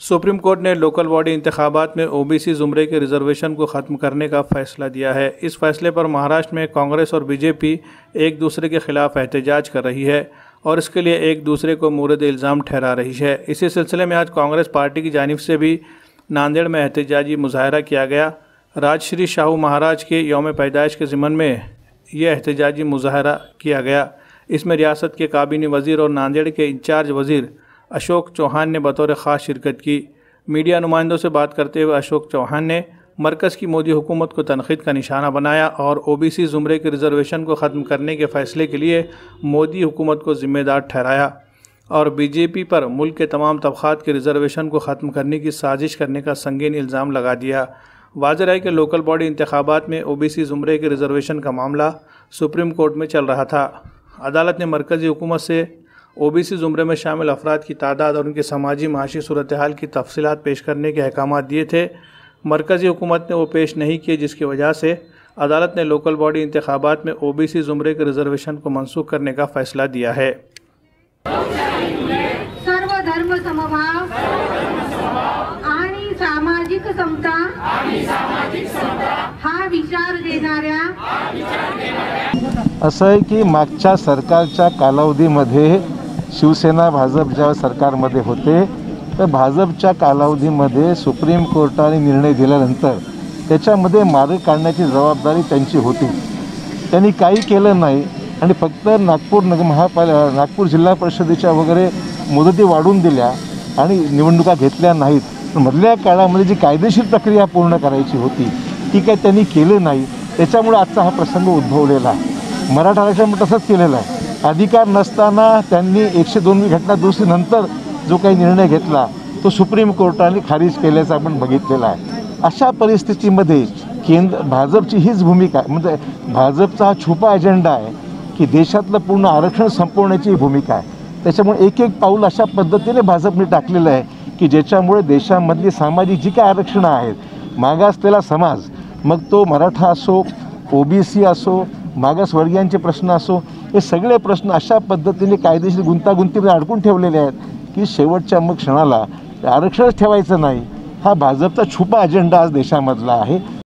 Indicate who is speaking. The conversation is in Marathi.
Speaker 1: सुप्रीम कोर्ट ने लोकल बॉडी इंतखाबात में ओबीसी ज़ुमरे के रिजर्वेशन को ख़त्म करने का फैसला दिया है। इस फैसले पर महाराष्ट्र में कांग्रेस और बीजेपी एक दूसरे के खिलाफ एहतजाज कर रही है और इसके लिए एक दूसरे को मोरद इल्ज़ाम ठहरा रही है। इसी सिलसिले में आज कांग्रेस पार्टी की जानिब से भी नांदेड़ में एहतजाजी मुजाहरा किया गया। राजश्री शाहू महाराज के यौम पैदाइश के ज़िमन में यह एहतजाजी मुजाहरा किया गया। इसमें रियासत के काबीनी वज़ीर और नांदेड़ के इंचार्ज वज़ीर अशोक चौहान ने बतौर ख़ास शिरकत की। मीडिया नुमाइंदों से बात करते हुए अशोक चौहान ने मरकज़ की मोदी हुकूमत को तनक़ीद का निशाना बनाया और ओबीसी ज़ुमरे के रिजर्वेशन को ख़त्म करने के फ़ैसले के लिए मोदी हुकूमत को ज़िम्मेदार ठहराया और बीजेपी पर मुल्क के तमाम तबक़ात के रिजर्वेशन को ख़त्म करने की साजिश करने का संगीन इल्ज़ाम लगा दिया। वाज़ेह है कि लोकल बॉडी इंतखाबात में ओबीसी ज़ुमरे के रिजर्वेशन का मामला सुप्रीम कोर्ट में चल रहा था। अदालत ने मरकज़ी हुकूमत से ओबीसी ज़ुमरे में शामिल अफराद की तादाद और उनकी समाजी माशी सूरत हाल की तफसीलात पेश करने के अहकाम दिए थे। मरकज़ी हुकूमत ने वो पेश नहीं किए, जिसकी वजह से अदालत ने लोकल बॉडी इंतखाबात में ओबीसी ज़ुमरे के रिजर्वेशन को मनसूख करने का फ़ैसला दिया है।
Speaker 2: सर्वधर्म समभाव आणि सामाजिक समता हा विचार देणाऱ्या
Speaker 3: असं आहे की मागच्या सरकारच्या कालावधीमध्ये शिवसेना भाजप ज्या सरकारमध्ये होते तर भाजपच्या कालावधीमध्ये सुप्रीम कोर्टाने निर्णय दिल्यानंतर त्याच्यामध्ये मार्ग काढण्याची जबाबदारी त्यांची होती। त्यांनी काही केलं नाही आणि फक्त नागपूर जिल्हा परिषदेच्या वगैरे मुदती वाढवून दिल्या आणि निवडणुका घेतल्या नाहीत। मधल्या काळामध्ये जी कायदेशीर प्रक्रिया पूर्ण करायची होती ती काही त्यांनी केली नाही। त्याच्यामुळे आजचा हा प्रसंग उद्भवलेला आहे। मराठा आरक्षण तसंच केलेलं आहे। अधिकार नसताना त्यांनी 102 घटना दुरुस्तीनंतर जो काही निर्णय घेतला तो सुप्रीम कोर्टाने खारिज केल्याचं आपण बघितलेलं आहे। अशा परिस्थितीमध्ये भाजपची हीच भूमिका म्हणजे भाजपचा हा छुपा अजेंडा आहे की देशातलं पूर्ण आरक्षण संपवण्याची भूमिका आहे। त्याच्यामुळे एक एक पाऊल अशा पद्धतीने भाजपने टाकलेलं आहे की ज्याच्यामुळे देशामधली सामाजिक जी काही आरक्षणं आहेत, मागासलेला समाज, मग तो मराठा असो, ओबीसी असो, मागासवर्गीयांचे प्रश्न असो, हे सगळे प्रश्न अशा पद्धतीने कायदेशीर गुंतागुंतीमध्ये अडकून ठेवलेले आहेत की शेवटच्या मग क्षणाला आरक्षणच ठेवायचं नाही। हा भाजपचा छुपा अजेंडा आज देशामधला आहे।